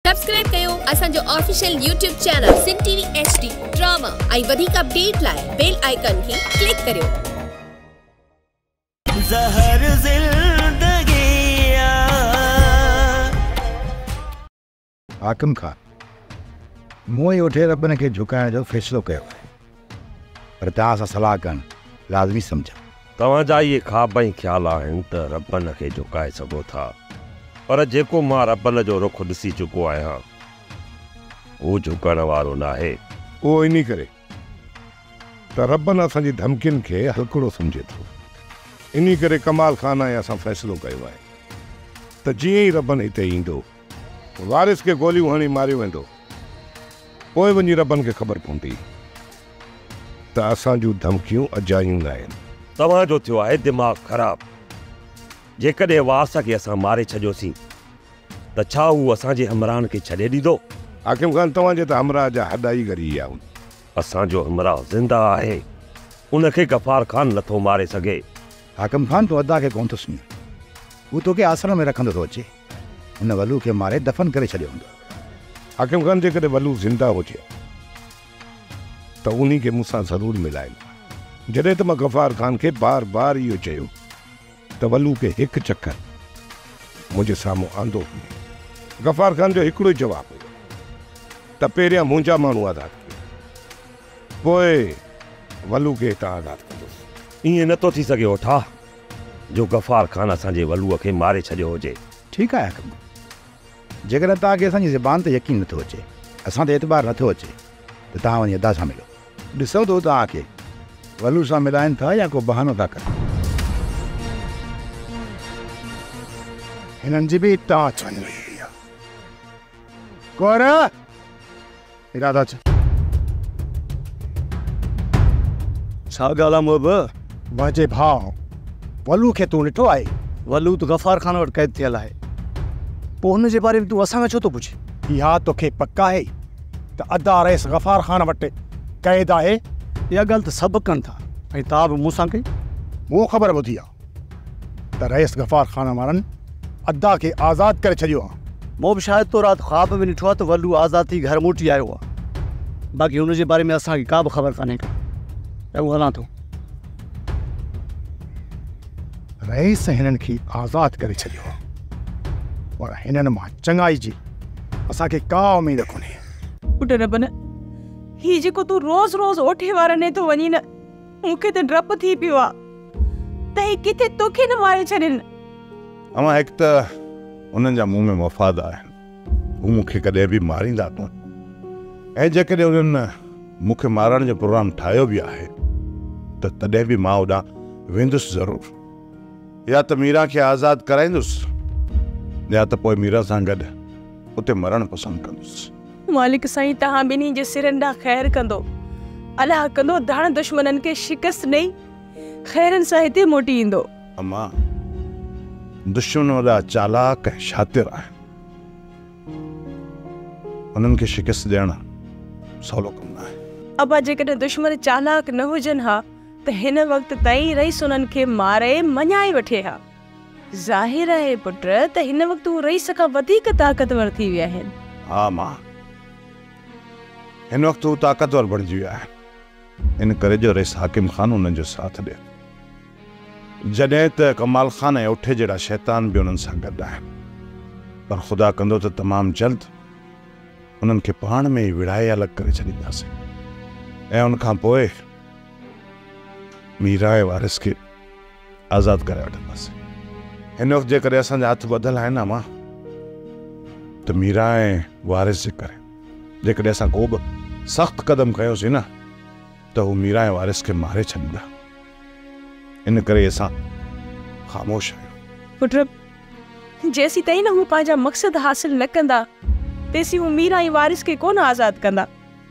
Subscribe कयो असांजो official YouTube channel सिन TV HD drama ऐं वधीक अपडेट लाइ बेल आइकन खे क्लिक करियो। ज़हर ज़िंदगिया हाकिम खान मुंह ई उठे रबन खे झुकाइण जो फ़ैसिलो कयो आहे, पर तव्हां सां सलाह करणु लाज़मी सम्झा। तव्हांजा इहे ख़्वाब ऐं ख़्याल आहिनि त रबन खे झुकाए सघो था, पर जेको मां रबन जो रुख ॾिसी चुको आहियां उहो झुकण वारो नाहे। उहो इन करे त रबन असांजी धमकियुनि खे हलकड़ो सम्झे थो। इन करे कमाल खान ऐं असां फ़ैसिलो कयो आहे त जीअं ई रबन हिते ईंदो वारिस खे गोलियूं हणी मारियो वेंदो, पोइ वञी रबन खे ख़बर पवंदी त असां जूं धमकियूं अजायूं न आहिनि। तव्हांजो थियो आहे दिमाग़ ख़राब। जेकॾहिं वास खे असां मारे छॾियोसीं त छा हू असांजे हमराहनि खे छॾे ॾींदो? हाकिम खान तव्हांजे त हमराह जा हॾाई गरी विया आहिनि। असांजो हमराह ज़िंदा आहे, उनखे गफ़ार खान नथो मारे सघे। हाकिम खान तूं अदा खे कोन थो सुञे, हू तोखे आसर में रखंदो थो अचे। हुन वलू खे मारे दफ़न करे छॾियो हूंदो। हाकिम खान जेकॾहिं वलू ज़िंदा हुजे त उन्ही खे मूंसां ज़रूरु मिलाइनि। जॾहिं त मां गफ़ार खान खे बार बार इहो चयो त वलू खे हिकु चक्कर मुंहिंजे साम्हूं आंदो। गफ़ार खान जो हिकिड़ो ई जवाबु हुयो त पहिरियां मुंहिंजा माण्हू आज़ादु कयो, पोइ वलू खे हितां आज़ादु कंदुसि। ईअं नथो थी सघे ओठा जो गफ़ार खान असांजे वलूअ खे मारे छॾियो हुजे। ठीकु आहे हाकिम, जेकॾहिं तव्हांखे असांजी ज़बान ते यकीन नथो अचे, असां ते एतबार नथो अचे, त तव्हां वञी अदा सां मिलो। ॾिसो थो तव्हांखे वलू सां मिलाइनि था या को बहानो था कनि। हिननि जी बि तव्हां वञी रही आहे। कौर इरादा छा ॻाल्हि आहे मोहब? मुंहिंजे भाउ वलू खे तूं ॾिठो आहे? वलू त गफ़ार खान वटि क़ैद थियल आहे, पोइ हुन जे बारे में तूं असांखां छो थो पुछे? इहा तोखे पक आहे त अदा रईस गफ़ार खान वटि क़ैद आहे? इहा ॻाल्हि त सभु कनि था ऐं तव्हां बि मूंसां कई। मूं ख़बर ॿुधी आहे त रईस गफ़ार खान वारनि अदा खे आज़ादु करे छॾियो आहे। मूं बि शायदि तो राति ख़्वाब में ॾिठो आहे त वलू आज़ाद थी घर मोटी आयो आहे। बाक़ी हुन जे बारे में असांखे का बि ख़बर कान्हे का। ऐं हलां थो। रईस हिननि खे आज़ादु करे छॾियो आहे, पर हिननि मां चङाई जी असांखे का उमेद कोन्हे। पुट रबन, ही जेको तूं रोज़ रोज़ ओठे वारनि थो वञी न, मूंखे त डपु थी पियो आहे त ही किथे तोखे न मारे छॾनि। अमां हिकु त उन्हनि जा मुंहुं में मफ़ाद आहिनि, हू मूंखे कॾहिं बि मारींदा कोन। ऐं जेकॾहिं उन्हनि मूंखे मारण जो प्रोग्राम ठाहियो बि आहे त तॾहिं बि मां होॾां वेंदुसि ज़रूरु। या त मीरा खे आज़ादु कराईंदुसि या त पोइ मीरा सां गॾु उते मरणु पसंदि कंदुसि। मालिक साईं तव्हां ॿिन्ही जे सिरनि ॾांहुं ख़ैरु कंदो। अलाह कंदो धाण दुश्मननि खे शिकस्त ॾेई ख़ैरनि सां हिते मोटी ईंदो। अम्मा दुश्मन वॾा चालाक ऐं शातिर आहिनि, उन्हनि खे शिकस्त ॾियणु सवलो कमु न आहे। अबा जेकॾहिं दुश्मन चालाक न हुजनि हा त हिन वक़्तु ताईं रईस उन्हनि खे मारे मञाए वठे हा। ज़ाहिर आहे पुट त हिन वक़्तु हू रईस खां वधीक ताक़तवर थी विया आहिनि। हा मां, हिन वक़्तु हू ताक़तवर बणिजी विया आहिनि। इन करे जो रईस हाकिम खान उन्हनि जो साथ ॾिए, जॾहिं त कमाल खान ऐं उठे जहिड़ा शैतान बि उन्हनि सां गॾु आहिनि। पर ख़ुदा कंदो त तमामु जल्द उन्हनि खे पाण में ई विड़ाए अलॻि करे छॾींदासीं ऐं उनखां पोइ मीरा ऐं वारिस खे आज़ादु करे वठंदासीं। हिन वक़्तु जेकॾहिं असांजा हथ ॿधल आहिनि मां, त मीरा ऐं वारिस जे करे जेकॾहिं असां को बि सख़्तु क़दम कयोसीं न त हू मीरा ऐं वारिस खे मारे छॾींदा। इन करे असां ख़ामोश आहियूं। पुट जेसीं ताईं न हू पंहिंजा मक़सद हासिल न कंदा तेसीं हू मीरा ऐं वारिस खे कोन आज़ादु कंदा।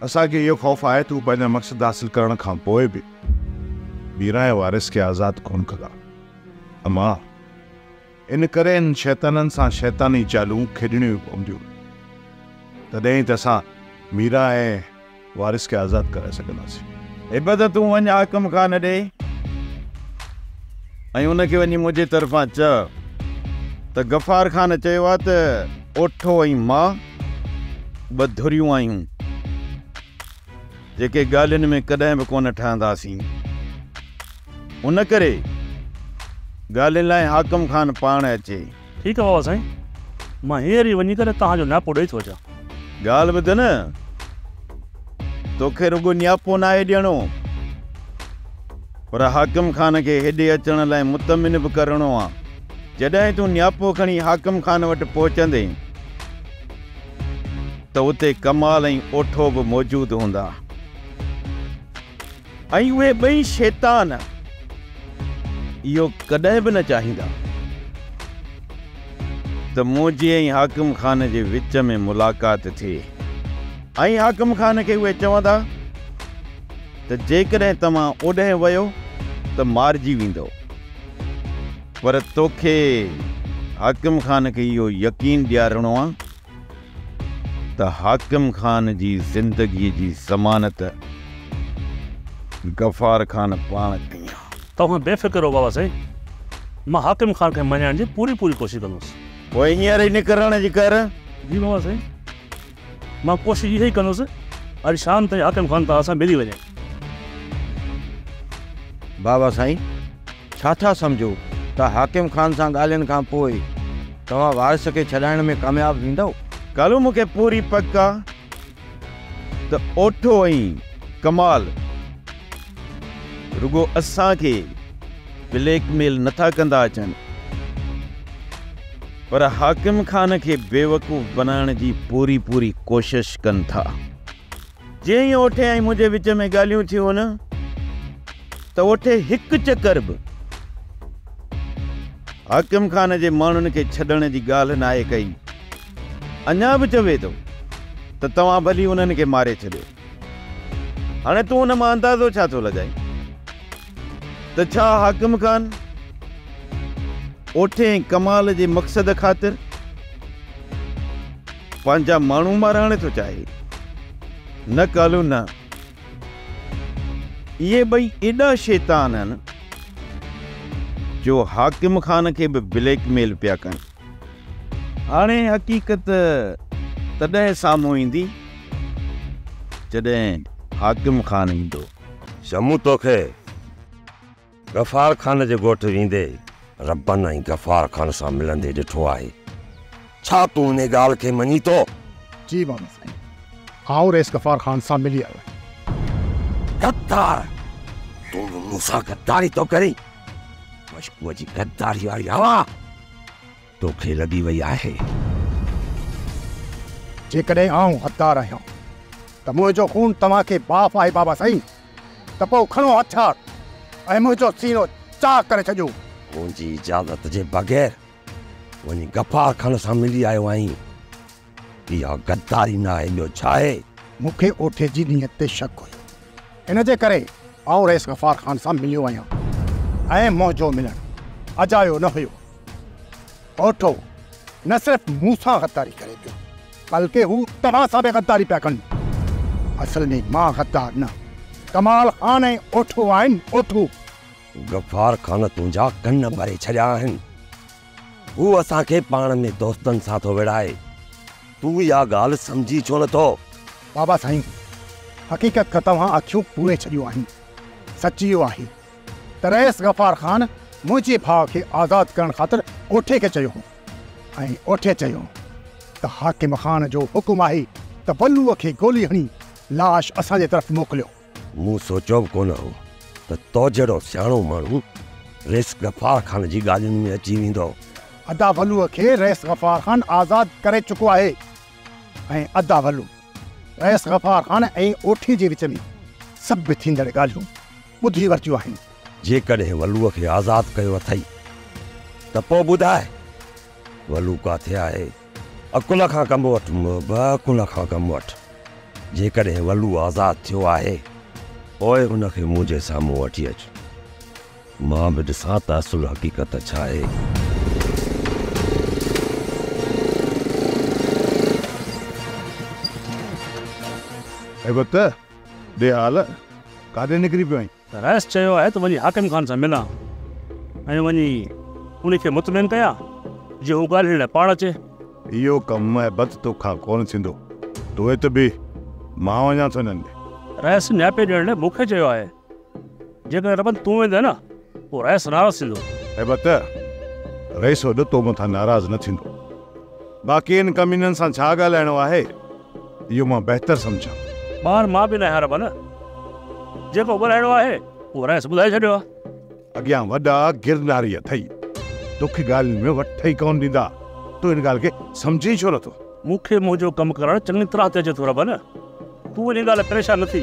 असांखे इहो ख़ौफ़ आहे त हू पंहिंजा मक़सद हासिल करण खां पोइ बि मीरा ऐं वारिस खे आज़ादु कोन कंदा। अम्मा इन करे इन शैताननि सां शैतानी चालूं खेॾणियूं पवंदियूं, तॾहिं त असां मीरा ऐं वारिस खे आज़ादु करे सघंदासीं। हिबत तूं वञ हाकिम खान ॾे ऐं उनखे वञी मुंहिंजे तरफ़ां चयो त गफ़ार खान चयो आहे त ओठो ऐं मां ॿ धुरियूं आहियूं जेके ॻाल्हियुनि में कॾहिं बि कोन ठहंदासीं। उन करे ॻाल्हियुनि लाइ हाकिम ख़ान पाण अचे। ठीकु आहे बाबा साईं, मां हींअर ई वञी करे तव्हांजो नियापो ॾेई थो अचां। ॻाल्हि ॿुध न, तोखे रुॻो नियापो न आहे ॾियणो, पर हाकिम ख़ान खे हेॾे अचण लाइ मुतमिन बि करिणो आहे। जॾहिं तूं नियापो खणी हाकिम ख़ान वटि पहुचंदे त उते कमाल ऐं ओठो बि मौजूदु हूंदा, ऐं उहे ॿई शैतान इहो कॾहिं बि न चाहींदा त मुंहिंजे ऐं हाकिम ख़ान जे विच में मुलाक़ात थिए। ऐं हाकिम ख़ान खे उहे चवंदा त जेकॾहिं तव्हां ओॾे वियो त मारिजी वेंदो, पर तोखे हाकिम ख़ान खे इहो यकीन ॾियारणो आहे त हाकिम ख़ान जी ज़िंदगीअ जी ज़मानत गफ़ार ख़ान पाण कई आहे। तव्हां बेफ़िक्र हो बाबा साईं, मां हाकिम ख़ान खे मञाइण जी पूरी कोशिशि कंदुसि। पोइ हींअर ई निकिरण जी कर। जी बाबा साईं, मां कोशिशि इहा ई कंदुसि अॼु शाम ताईं हाकिम ख़ान तव्हां सां मिली वञे। बाबा साईं, छा था सम्झो त हाकिम ख़ान सां ॻाल्हियुनि खां पोइ तव्हां वारिस खे छॾाइण में कामयाबु थींदव? कालू मूंखे पूरी पक आहे त ओठो ऐं कमाल रुगो असांखे ब्लैकमेल नथा कंदा अचनि, पर हाकिम ख़ान खे बेवकूफ़ बनाइण जी पूरी कोशिश कनि था। जीअं ई ओठे ऐं मुंहिंजे विच में ॻाल्हियूं थियूं न त ओठे हिकु चकर बि हाकिम ख़ान जे माण्हुनि खे छॾण जी ॻाल्हि न आहे कई। अञा बि चवे थो त तव्हां भली उन्हनि खे मारे छॾियो। हाणे तूं हुन मां अंदाज़ो छा थो लॻाई त छा हाकिम ख़ान ओठे ऐं कमाल जे मक़सद ख़ातिर पंहिंजा माण्हू मारणु थो चाहे? न कालू न, इहे ॿई एॾा शैतान आहिनि जो हाकिम ख़ान खे बि ब्लैकमेल पिया कनि। हाणे हक़ीक़त तॾहिं साम्हूं ईंदी जॾहिं हाकिम ख़ान ईंदो। शमू तोखे गफ़ार ख़ान जे ॻोठ वेंदे रबन ऐं गफ़ार ख़ान सां मिलंदे ॾिठो आहे। छा तूं उन ॻाल्हि खे मञी थो? जी बाबा साईं, आउं रेस गफ़ार ख़ान सां मिली आयो। गद्दार, तूं मूंसां गद्दारी थो करीं? मशकूअ जी गद्दारी वारी हवा तोखे लॻी वई आहे। जेकॾहिं आउं गद्दार आहियां त मुंहिंजो खून तव्हांखे बाफ़ आहे बाबा साईं, त पोइ खणो हथियार ऐं मुंहिंजो सीनो चाक करे छॾियो। मुंहिंजी इजाज़त जे बग़ैर वञी गफ़ार ख़ान सां मिली आयो आहीं। इहा गद्दारी न आहे, ॿियो छा आहे? मूंखे ओठे जी नीयत ते शक हुयो, इन जे करे आउं रेस गफ़ार ख़ान सां मिलियो आहियां ऐं मुंहिंजो मिलणु अजायो न हुयो। ओठो न सिर्फ़ु मूं सां गद्दारी करे पियो, बल्कि हू तव्हां सां बि गद्दारी पिया कनि। असल में मां गद्दार न, कमाल ख़ान ऐं ओठो आहिनि। ओठो गफ़ार ख़ान तुंहिंजा कन भरे छॾिया आहिनि। हू असांखे पाण में दोस्तनि सां थो विड़ाए। तूं इहा ॻाल्हि सम्झी छो नथो? बाबा साईं, हक़ीक़त खां तव्हां अखियूं पूरे छॾियूं आहिनि। सच इहो आहे त रईस गफ़ार ख़ान मुंहिंजे भाउ खे आज़ादु करण ख़ातिर ओठे खे चयो ऐं ओठे चयो त हाकिम ख़ान जो हुकुम आहे त बल्लूअ खे गोली हणी लाश असांजे तरफ़ मोकिलियो। मूं सोचियो बि कोन हो त तो जहिड़ो सियाणो माण्हू रेस गफ़ार ख़ान जी ॻाल्हियुनि में अची वेंदो। अदा वलूअ खे रईस गफ़ार ख़ान आज़ादु करे चुको आहे ऐं अदा वलू रईस गफ़ार ख़ान ऐं ओठे जे विच में सभु थींदड़ ॻाल्हियूं ॿुधी वरितियूं आहिनि। जेकॾहिं वलूअ खे आज़ादु कयो अथई त पोइ ॿुधाए वलू किथे आहे? अकुल खां कमु वठि, अकुल खां कमु वठि। जेकॾहिं वलू आज़ादु थियो आहे पोइ हुनखे मुंहिंजे साम्हूं वठी अचु, मां बि ॾिसां त असुल हक़ीक़त छा आहे। ऐबत दे हाल काॾे निकिरी पियो आहीं? रईस चयो आहे त वञी हाकिम ख़ान सां मिलां ऐं वञी उनखे मुतमिन कयां जे हू ॻाल्हि लाइ पाण अचे। इहो कमु ऐबत तोखां कोन थींदो। तोहे त बि मां वञा थो हिननि ॾे। रहिस न्यापे ॾियण लाइ मूंखे चयो आहे। जेकर रमन तूं वेंदे न पोइ रहिस नाराज़ थींदो। ऐं बत रहीस वॾो तो मथां नाराज़ न थींदो। बाक़ी इन कमीननि सां छा ॻाल्हाइणो आहे इहो मां बहितर सम्झां। ॿार मां बि न आहियां रमन। जेको ॿुधाइणो आहे उहो रहिस ॿुधाए छॾियो आहे। अॻियां वॾा गिरनारी अथई, तोखे ॻाल्हियुनि में वठ ई कोन ॾींदा। तूं इन ॻाल्हि खे सम्झी छो नथो? मूंखे मुंहिंजो कमु करणु चङी तरह ते अचे थो रमन। तूं इन ॻाल्हि परेशान न थी।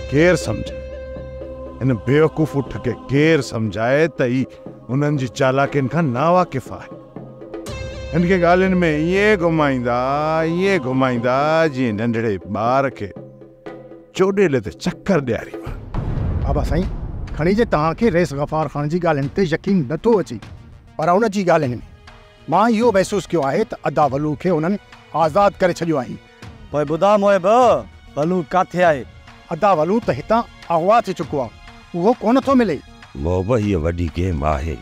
केरु सम्झे इन बेवकूफ़ उठ खे केरु सम्झाए त ही उन्हनि जी चालाकियुनि खां नावाकिफ़ आहे। हिन खे ॻाल्हियुनि में ईअं घुमाईंदा जीअं नंढड़े ॿार खे चोडेले ते चक्कर ॾियारींदा। बाबा साईं खणी जे तव्हांखे रईस गफ़ार ख़ान जी ॻाल्हियुनि ते यकीन नथो अचे, पर उन जी ॻाल्हियुनि में मां इहो महसूसु कयो आहे त अदा वलू खे उन्हनि आज़ादु करे छॾियो आहे। पोइ ॿुधा मोहिब वलू किथे आहे? अदा वलू त हितां अगवा थी चुको आहे, उहो कोन थो मिले। मोहब हीअ वॾी गेम आहे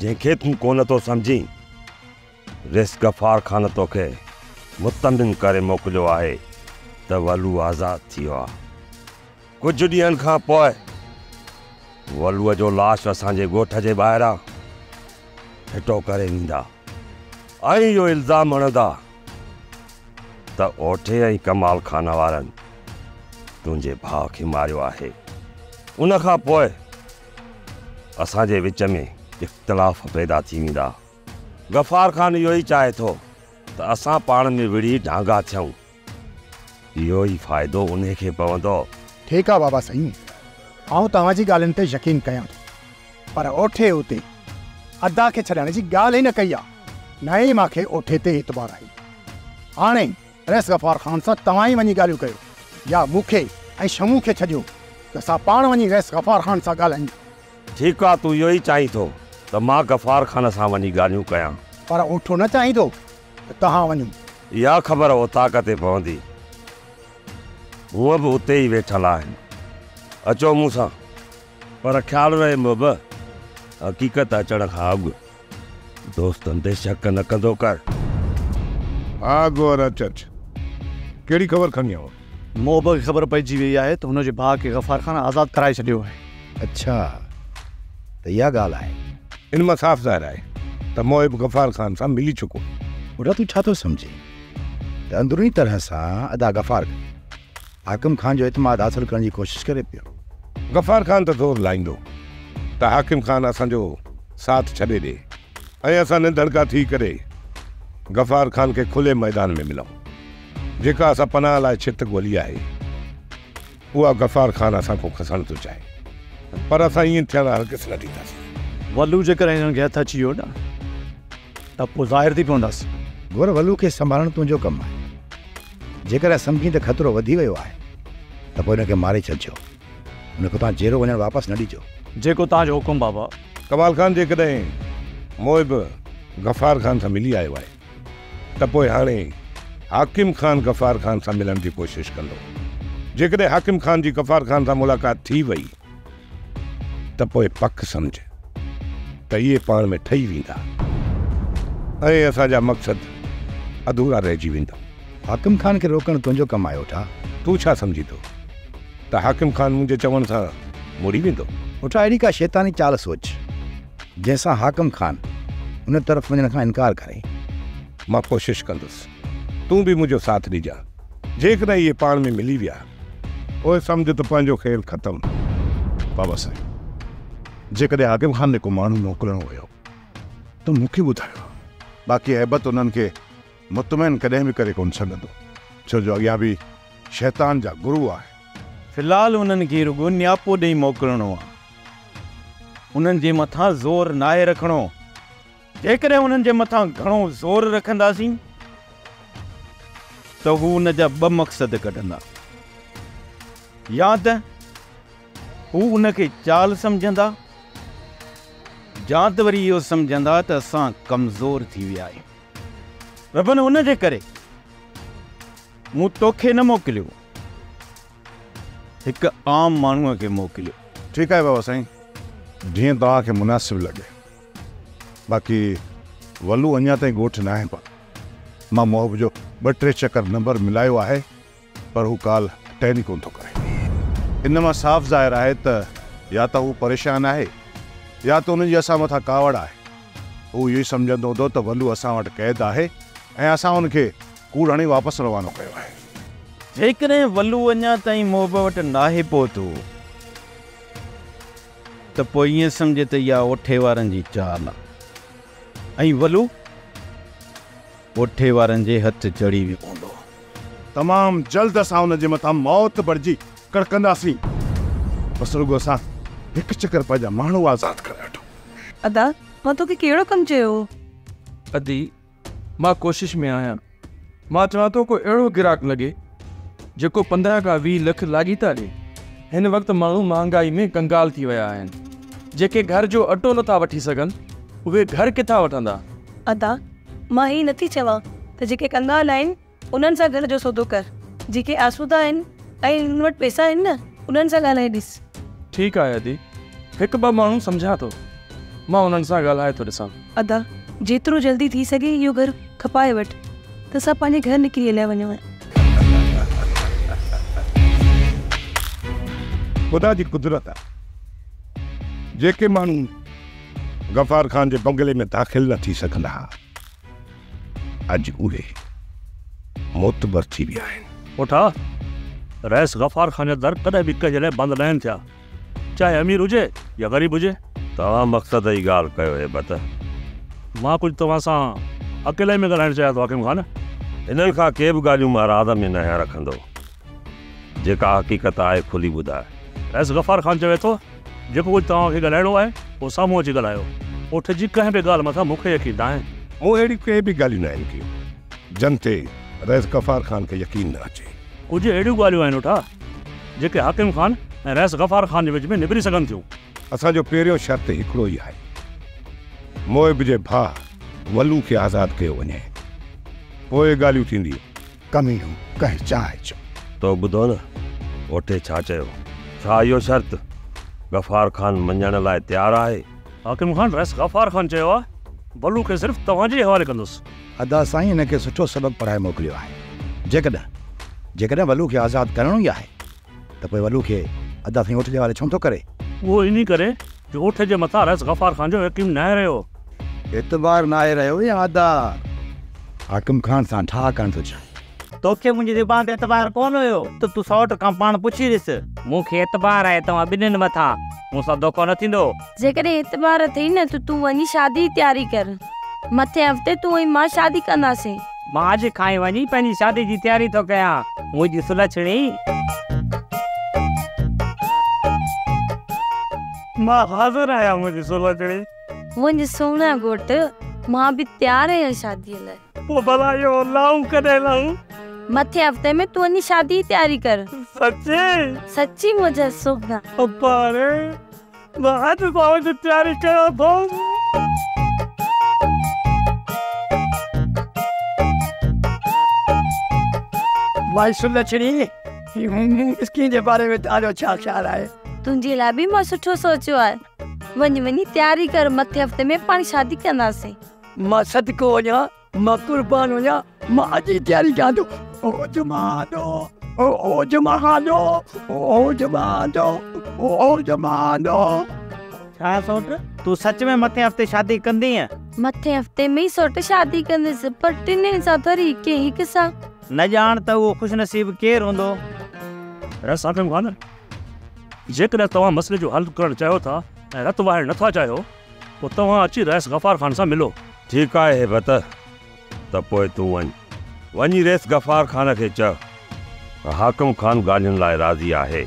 जंहिंखे तूं कोन थो सम्झी। रईस गफ़ार ख़ान तोखे मुतमिन करे मोकिलियो आहे त वलू आज़ादु थी वियो आहे। कुझु ॾींहंनि खां पोइ वलूअ जो लाश असांजे ॻोठ जे ॿाहिरां फिटो करे वेंदा ऐं इहो इल्ज़ाम हणंदा त ओठे ऐं कमाल खाना वारनि तुंहिंजे भाउ खे मारियो आहे। उन खां पोइ असांजे विच में इख़्तिलाफ़ पैदा थी वेंदा। गफ़ार ख़ान इहो ई चाहे थो त असां पाण में विड़ी ढांगा थियूं। इहो ई फ़ाइदो उन खे पवंदो। ठीकु आहे बाबा साईं, आउं तव्हांजी ॻाल्हियुनि ते यकीन कयां थो, पर ओठे उते अदा खे छॾण जी ॻाल्हि ई न कई आहे। न ई मूंखे ओठे ते एतबार आहे। हाणे रईस गफ़ार ख़ान सां तव्हां ई वञी ॻाल्हियूं कयो, या मूंखे ऐं शमू खे छॾियो त असां पाण वञी रईस गफ़ार ख़ान सां ॻाल्हायूं। ठीकु आहे, तूं इहो ई चाहीं थो त मां गफ़ार ख़ान सां वञी ॻाल्हियूं कयां, पर ओठो न चाहींदो त तव्हां वञो। इहा ख़बर ओताक ते पवंदी। हूअं बि उते ई वेठल आहिनि। अचो मूं सां, पर ख़्यालु रहे मोहब हक़ीक़त अचण खां अॻु दोस्तनि ते शक न कंदो कर। हा गोर अच। कहिड़ी ख़बर खणी आयो? मोहब खे ख़बर पइजी वई आहे त हुनजे भाउ खे गफ़ार ख़ान आज़ादु कराए छॾियो आहे। अच्छा त इहा ॻाल्हि आहे। इन मां साफ़ ज़ाहिर आहे त मोहिब गफ़ार ख़ान सां मिली चुको। बुरा तूं छा थो सम्झे त अंदरूनी तरह सां अदा गफ़ार हाकिम ख़ान जो एतमाद हासिल करण जी कोशिशि करे पियो। गफ़ार ख़ान त ज़ोर लाईंदो त हाकिम ख़ान असांजो साथ छॾे ॾे ऐं असां निंदड़का थी करे गफ़ार ख़ान खे खुले मैदान में मिलूं। जेका असां पनाह लाइ छित ॻोल्ही आहे उहा गफ़ार ख़ान असां खां खसणु थो चाहे, पर असां ईअं थियण हरगिज़ न ॾींदासीं। वलू जेकर हिननि खे हथ अची वियो न त पोइ ज़ाहिर थी पवंदासीं। गोर वलू खे संभालणु तुंहिंजो कमु आहे। जेकर सम्झी त ख़तरो वधी वियो आहे त पोइ हिनखे मारे छॾिजो, हुनखे तव्हां जेरो वञणु वापसि न ॾिजो। जेको तव्हांजो हुकुम बाबा। कमाल ख़ान जेकॾहिं मोहिब गफ़ार ख़ान सां मिली आयो आहे त पोइ हाणे हाकिम ख़ान गफ़ार ख़ान सां मिलण जी कोशिशि कंदो। जेकॾहिं हाकिम ख़ान जी गफ़ार ख़ान सां मुलाक़ात थी वई त पोइ पक सम्झ त इहे पाण में ठही वेंदा ऐं असांजा मक़सद अधूरा रहिजी वेंदा। हाकिम ख़ान खे रोकणु तुंहिंजो कमु आहे उठा। तूं छा सम्झी थो त हाकिम ख़ान मुंहिंजे चवण सां मुड़ी वेंदो? उठा अहिड़ी का शैतानी चाल सोच जंहिंसां हाकिम ख़ान उन तरफ़ वञण खां इनकार करे। मां कोशिशि कंदुसि, तूं बि मुंहिंजो साथ ॾिजां। जेकॾहिं इहे पाण में मिली विया पोइ सम्झ त पंहिंजो खेल ख़तमु। बाबा साईं, जेकॾहिं हाकिम ख़ान ने को माण्हू मोकिलिणो हुयो त मूंखे ॿुधायो। बाक़ी हैबत उन्हनि खे मुतमइन कॾहिं बि करे कोन सघंदो, छो जो अॻियां बि शैतान जा गुरू आहे। फ़िलहालु उन्हनि खे रुॻो नियापो ॾेई मोकिलिणो आहे, उन्हनि जे मथां ज़ोर नाहे रखिणो। जेकॾहिं उन्हनि जे मथां घणो ज़ोर रखंदासीं त हू उन जा ॿ मक़सद कढंदा। या त हू उन खे चाल सम्झंदा, या त वरी इहो सम्झंदा त असां कमज़ोर थी विया आहियूं। रबन उन जे करे मूं तोखे न मोकिलियो, हिकु आम माण्हूअ खे मोकिलियो। ठीकु आहे बाबा साईं, जीअं तव्हांखे मुनासिब लॻे। बाक़ी वलू अञा ताईं ॻोठ न आहे, पर मां मोहब जो 2-3 चकर नंबर मिलायो आहे, पर हू कॉल अटेंड ई कोन थो करे। इन मां साफ़ ज़ाहिर आहे त या त हू परेशान आहे या त उनजी असां मथां कावड़ आहे। हू इहो ई सम्झंदो हूंदो त वलू असां वटि क़ैद आहे ऐं असां हुनखे कूड़ हणी वापसि रवानो कयो आहे। जेकॾहिं वलू अञा ताईं मोहब वटि नाहे पहुतो त पोइ ईअं सम्झे त इहा ओठे वारनि जी चाल आहे ऐं वलू ओठे वारनि जे हथ चढ़ी बि पवंदो। तमामु जल्द असां हुनजे मथां मौत भरिजी कड़कंदासीं। बसि रुॻो असां हिकु चकर पंहिंजा माण्हू आज़ादु करे वठो। अदा मां तोखे कहिड़ो कमु चयो? अदी मां कोशिश में आहियां। मां चवां थो को अहिड़ो गिराक लॻे जेको 15 खां 20 लख लाॻीता ॾे। हिन वक़्तु माण्हू महांगाई में कंगाल थी विया आहिनि। जेके घर जो अटो नथा वठी सघनि उहे घर किथां वठंदा? अदा मां ही नथी चवां त जेके कंगाल आहिनि उन्हनि सां घर जो सौदो कर। जेके आसूदा आहिनि ऐं हुन वटि पैसा आहिनि न, उन्हनि सां ॻाल्हाए ॾिस। ठीकु आहे अदी, 1-2 माण्हू सम्झां थो, मां उन्हनि सां ॻाल्हाए थो ॾिसां। अदा जेतिरो जल्दी थी सघे इहो घर खपाए वठि त असां पंहिंजे घर निकिरी हलिया वञूं। ख़ुदा जी कुदरत आहे, जेके माण्हू गफ़ार ख़ान जे बंगले में दाख़िल न थी सघंदा अॼु उहे मोतबर थी विया आहिनि। उठा रईस गफ़ार ख़ान जा दर कॾहिं बि कंहिं जॾहिं बंदि न थिया, चाहे अमीर हुजे या ग़रीब हुजे। तव्हां मक़सद जी ॻाल्हि कयो हेबत। मां कुझु तव्हां सां अकेले में ॻाल्हाइणु चाहियां थो हाकिम ख़ान। इन्हनि खां के बि ॻाल्हियूं मां राज़ में न रखंदो। जेका हक़ीक़त आहे खुली ॿुधाए। रईस गफ़ार ख़ान चवे थो जेको कुझु तव्हांखे ॻाल्हाइणो आहे उहो साम्हूं अची ॻाल्हायो। उठ जी कंहिं बि ॻाल्हि मथां मूंखे यकीन न आहे। मूं अहिड़ी के बि ॻाल्हियूं न आहिनि कयूं जन ते रईस गफ़ार ख़ान खे यकीन न अचे। कुझु अहिड़ियूं ॻाल्हियूं आहिनि उठा जेके हाकिम ख़ान ऐं रईस गफ़ार ख़ान जे विच में निबिरी सघनि थियूं। असांजो पहिरियों शर्त हिकिड़ो ई आहे, मोहिब जे भाउ वलू खे आज़ादु कयो वञे, पोइ ॻाल्हियूं थींदियूं। कमीनू कंहिं चाहे चो तो ॿुधो न, ओठे छा चयो? छा इहो शर्त गफ़ार ख़ान मञण लाइ तयारु आहे? हाकिम ख़ान रईस गफ़ार ख़ान चयो आहे वलू खे सिर्फ़ु तव्हांजे हवाले कंदुसि। अदा साईं हिनखे सुठो सबक़ पढ़ाए मोकिलियो आहे। जेकॾहिं वलू खे आज़ादु करणो ई आहे त पोइ वलू खे अदा साईं ओठ जे हवाले छो थो करे? उहो इन करे जो ओठ जे मथां रईस गफ़ार ख़ान जो यकीन न आहे रहियो। एतबार न आहे रहियो या अदा? हाकिम ख़ान सां ठा करणु थो चाहे। तोखे मुंहिंजी ज़ुबान ते एतबार कोन हुयो त तूं सौट खां पाण पुछी ॾिस। मूंखे एतबार आहे तव्हां ॿिन्हिनि मथां, मूंसां धोखो न थींदो। जेकॾहिं एतबार अथई न त तूं वञी शादी जी तयारी कर। मथे हफ़्ते तूं ऐं मां शादी कंदासीं। मां अॼु खां ई वञी पंहिंजी शादी जी तयारी थो कयां। मुंहिंजी सुलछणी मां हाज़िर आहियां मुंहिंजी सुलछणी। मुंहिंजी सोना घोट मां बि तयारु आहियां शादीअ लाइ। पोइ भला इहो लाऊं कॾहिं लाऊं? मथे हफ़्ते में तूं वञी शादी जी तयारी कर। सच्ची मुंहिंजा सुपना। अरे मां अॼु सां जी तयारी कयां थो। भाई सुलछणी इसकी जे बारे में तारो छा ख्याल आहे? तुंहिंजे लाइ बि मां सुठो सोचियो आहे। वञी तयारी कर, मथे हफ़्ते में पाण शादी कंदासीं। मां सदको वञा, मां कुर्बान वञा, मां अॼु ई तयारी कयां थो। ओ जमानो, ओ जमानो, ओ जमानो, ओ जमानो। छा सोट तूं सच में मथे हफ़्ते शादी कंदी? मथे हफ़्ते में ई सोट शादी कंदसि, पर टिनिनि सां थोरी हिकु सां। न ॼाण त उहो ख़ुशनसीब केरु हूंदो। रईस हाकिम ख़ान, जेकॾहिं तव्हां मसइले जो हल करणु चाहियो था ऐं रत वाहिणु नथा चाहियो पोइ तव्हां अची रईस गफ़ार ख़ान सां मिलो। ठीकु आहे हेबत, त पोइ तूं वञी रईस गफ़ार ख़ान खे चओ हाकिम ख़ान ॻाल्हियुनि लाइ राज़ी आहे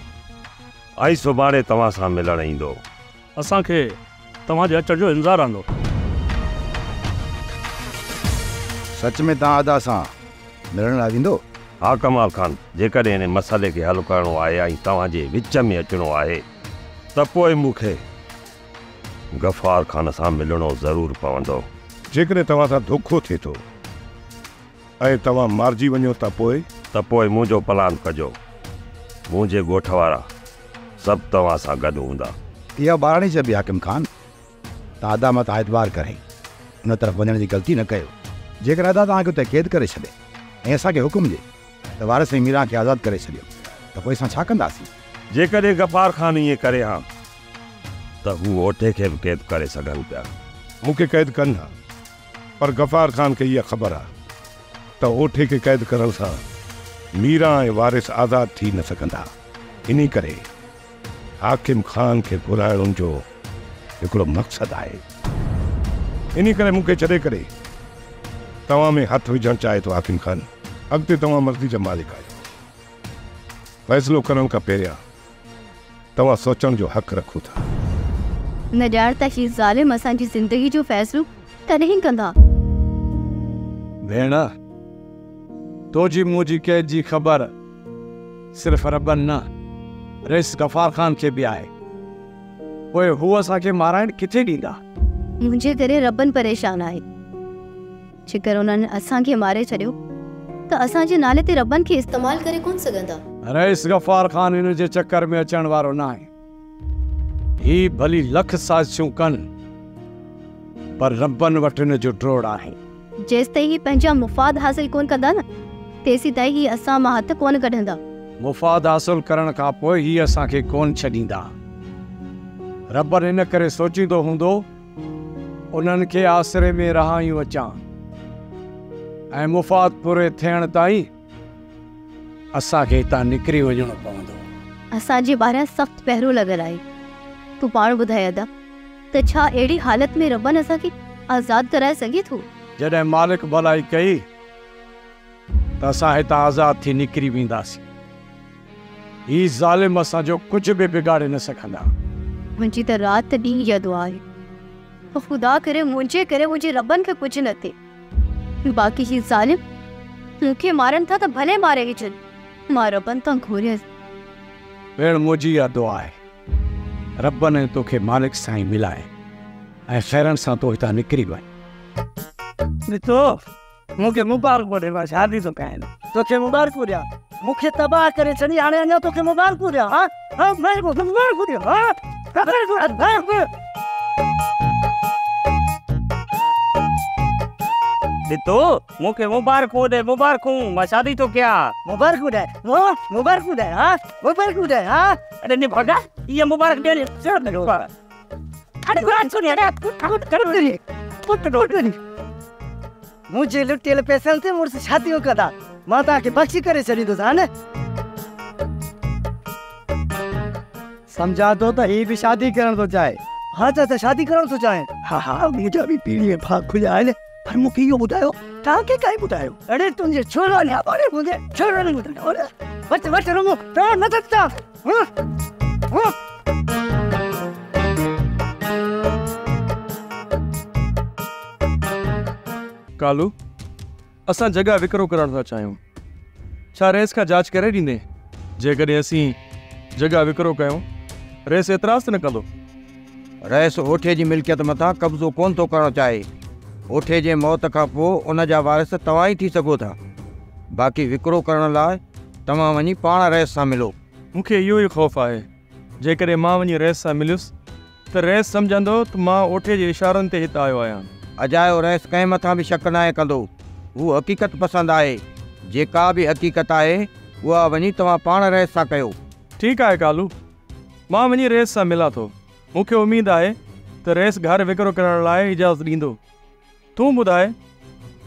ऐं सुभाणे तव्हां सां मिलणु ईंदो। असांखे तव्हांजे अचण जो इंतज़ारु रहंदो। सच में तव्हां अदा सां मिलण लाइ वेंदो? हा कमाल ख़ान, जेकॾहिं हिन मसइले खे हल करणो आहे ऐं तव्हांजे विच में अचिणो आहे त पोइ मूंखे गफ़ार ख़ान सां मिलणो ज़रूरु पवंदो। जेकॾहिं तव्हां सां धोखो थिए थो ऐं तव्हां मारिजी वञो त पोइ मुंहिंजो प्लान कजो। मुंहिंजे ॻोठ वारा सभु तव्हां सां गॾु हूंदा। इहा ॿारणी चइबी हाकिम खान। तव्हां अदामत एतबार करे उन तरफ़ वञण जी ग़लती न कयो। जेकर अदा तव्हांखे उते क़ैद करे छॾे ऐं असांखे हुकुम ॾे त वारिस ऐं मीरा खे आज़ादु करे छॾियो त पोइ असां छा कंदासीं? जेकॾहिं गफ़ार खान ईअं करे हा त हू ओठे खे बि क़ैद करे सघनि पिया। मूंखे क़ैद कनि हा, पर गफ़ार खान खे इहा ख़बर आहे त ओठे खे क़ैद करण सां मीरा ऐं वारिस आज़ादु थी न सघंदा। इन करे हाकिम खान खे घुराइण जो हिकिड़ो मक़सदु आहे। इन करे मूंखे छॾे करे तव्हां में हथु विझणु चाहे थो हाकिम खान। अॻिते तव्हां मर्ज़ी जा मालिक आहियो। फ़ैसिलो करण खां पहिरियां तव्हां सोचण जो हक़ रखो था। न ॼाण त हीउ ज़ालिम असांजी ज़िंदगी जो फ़ैसिलो कॾहिं कंदा। भेण, तोजी मुंहिंजी कैद जी ख़बर सिर्फ़ रबन न रईस गफ़ार खान खे बि आहे। पोइ हू असांखे माराइण किथे ॾींदा? मुंहिंजे करे रबन परेशान आहे। जेकर उन्हनि असांखे मारे छॾियो त असांजे नाले ते रबन खे इस्तेमालु करे कोन सघंदा। रईस गफ़ार खान इन जे चक्कर में अचण वारो न आहे। ही भली लख साज़िशूं कनि पर रबन वटि हिन जो ड्रोड़ आहे। जेसि ताईं ही पंहिंजा मुफ़ाद हासिल कोन कंदा न तेसी ताईं ही असां मां हथ कोन कढंदा। मुफ़ाद हासिल करण खां पोइ ही असांखे कोन छॾींदा। रबन इन करे सोचींदो हूंदो उन्हनि खे आसिरे में रहायूं अचां ऐं मुफ़ाद पूरे थियण ताईं असांखे हितां निकिरी वञणो पवंदो। असांजे ॿाहिरां सख़्तु पहिरो लॻल आहे। तूं पाण ॿुधाए अदा त छा अहिड़ी हालत में रबन असांखे आज़ादु कराए सघे थो? जॾहिं मालिक भलाई कई त असां हितां आज़ादु थी निकिरी वेंदासीं। ही ज़ालिम असांजो कुझु बि बिगाड़े न सघंदा। मुंहिंजी त राति ॾींहुं इहा दुआ आहे त ख़ुदा करे मुंहिंजे करे मुंहिंजे रबन खे कुझु न थिए। बाक़ी ही ज़ालिम मूंखे मारनि था त भले मारे ई छॾ, मां रबन तां घुरियसि। भेण, मुंहिंजी इहा दुआ आहे रबन तोखे मालिक सां ई मिलाए ऐं ख़ैरनि सां तो हितां निकिरी वञ। ॾिठो, मूंखे मुबारक ॾे, मां शादी थो कयां। तोखे मुबारक ॾियां, मूंखे तबाह करे छॾी, हाणे अञा तोखे मुबारक ॾियां। हा मुबारक ॾियां। ॾिठो, मूंखे मुबारक ॾे, मुबारकूं, मां शादी थो कयां। मुबारक ॾे, मुबारक ॾे। हा मुबारक ॾे। हा अरे नहीं भगा, ये मुबारक दे चढ़ दे ऊपर। अरे गुरान सुनिए रे, कर मुझे लुटियल पैसन से मुझसे शादियों कदा माता के बख्शी करे छड़ी तो था न। समझा तो ही भी शादी करण तो चाहे। हाँ चाचा, शादी करण तो चाहे। हाँ मुझे भी पीढ़ी में भाग खुजा है पर मुझे यो बुधायो ताके काई बुधायो? अरे तुझे छोरा ने अरे मुझे छोरा ने बुधायो। अरे बच रंगो तो न सकता। कालू, असां जगह विकिरो करण था चाहियूं। छा रेस का जांच करे ॾींदे? जेकॾहिं असीं जगह विकिरो कयूं रेस एतिराज़ न कंदो? रेस ओठे जी मिल्कियत मथां कब्ज़ो कोन थो करणु चाहे। ओठे जे मौत खां पोइ उन जा वारिस तव्हां ई थी सघो था। बाक़ी विकिरो करण लाइ तव्हां वञी पाण रेस सां मिलो। मूंखे इहो ई ख़ौफ़ आहे जेकॾहिं मां वञी रेस सां मिलियुसि त रेस सम्झंदो त मां ओठे जे इशारनि ते हिते आयो आहियां। अजायो रेस कंहिं मथां बि शक नाहे कंदो। हू हक़ीक़त पसंदि आहे। जेका बि हक़ीक़त आहे उहा वञी तव्हां पाण रेस सां कयो। ठीकु आहे कालू, मां वञी रेस सां मिलां थो। मूंखे उमेदु आहे त रेस घर विकिरो करण लाइ इजाज़त ॾींदो। तूं ॿुधाए,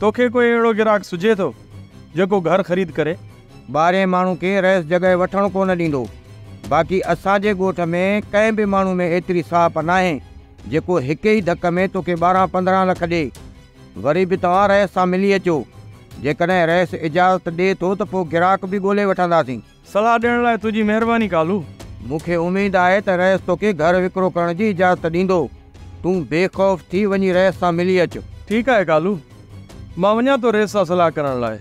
तोखे कोई अहिड़ो गिराक सुझे थो जेको घर ख़रीद करे? 12 माण्हू खे रेस जॻह वठणु कोन ॾींदो। बाक़ी असांजे ॻोठ में कंहिं बि माण्हू में एतिरी साहप नाहे जेको हिकु ई धक में तोखे 12-15 लख ॾे। वरी बि तव्हां रेस सां मिली अचो। जेकॾहिं रेस इजाज़त ॾे थो त पोइ गिराक बि ॻोल्हे वठंदासीं। सलाह ॾियण लाइ तुंहिंजी महिरबानी कालू। मूंखे उमेदु आहे त रेस तोखे घर विकिरो करण जी इजाज़त ॾींदो। तूं बेख़ौफ़ थी वञी रेस सां मिली अचु। ठीकु आहे कालू, मां वञा थो रेस सां सलाह करण लाइ।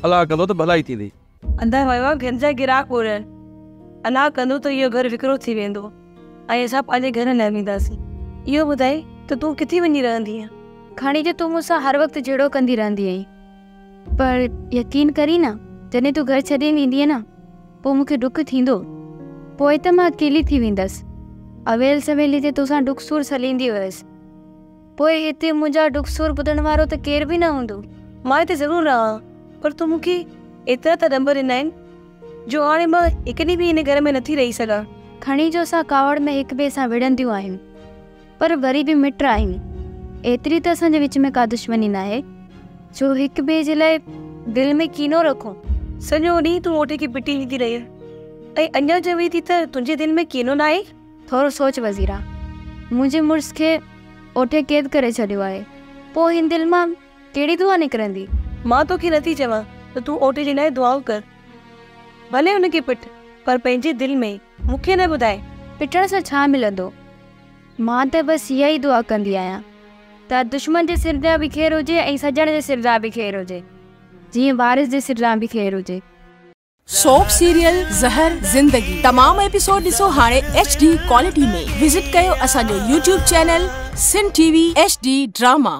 अलाह कंदो त भलाई थींदी। अंदरि वियो आहे घिन जा गिराक पूरनि। अलाह कंदो त इहो घर विकिरो थी वेंदो ऐं असां पंहिंजे घर न वेंदासीं। इहो ॿुधाए त तूं किथे वञी रहंदी आहीं? खणी जो तूं मूंसां हर वक़्तु जहिड़ो कंदी रहंदी आहीं, पर यकीन करी न जॾहिं तूं घर छॾे वेंदीअ न पोइ मूंखे डुख थींदो। पोइ त मां अकेली थी वेंदसि। अवेल सवेली ते तोसां डुख सूर सलींदी हुयसि, पोइ हिते मुंहिंजा डुख सूर ॿुधण वारो त केर बि न हूंदो। मां हिते ज़रूरु रहां, पर तूं मूंखे एतिरा त नंबर ॾिना आहिनि जो हाणे मां हिकु ॾींहुं बि हिन घर में नथी रही सघां। खणी जो असां कावड़ में हिक ॿिए सां विढ़ंदियूं आहियूं, पर वरी बि मिट आहियूं। एतिरी त असांजे विच में का दुश्मनी न आहे जो हिक ॿिए जे लाइ दिलि में कीनो रखूं। सॼो ॾींहुं तूं ओटे खे पिटी ईंदी रही ऐं अञा चवे थी त तुंहिंजे दिलि में कीनो न आहे। थोरो सोच वज़ीरा, मुंहिंजे मुड़ुस खे ओठे क़ैद करे छॾियो आहे, पोइ हिन दिलि मां कहिड़ी दुआ निकिरंदी? मां तोखे नथी चवां त तूं ओटे जे लाइ दुआऊं कर, भले हुनखे पिट, पर पंहिंजे दिलि में मूंखे न ॿुधाए। पिटण सां छा मिलंदो? मां त बसि इहा ई दुआ कंदी आहियां त दुश्मन जे सिर ॾांहुं बि ख़ैरु हुजे ऐं सजण जे सिर ॾांहुं बि ख़ैरु हुजे, जीअं वारिस जे सिर ॾांहुं बि ख़ैरु हुजे। सोप सीरियल ज़हर ज़िंदगी तमाम एपिसोड ॾिसो हाणे HD क्वालिटी में। विजिट कयो असांजो YouTube चैनल सिन TV HD ड्रामा।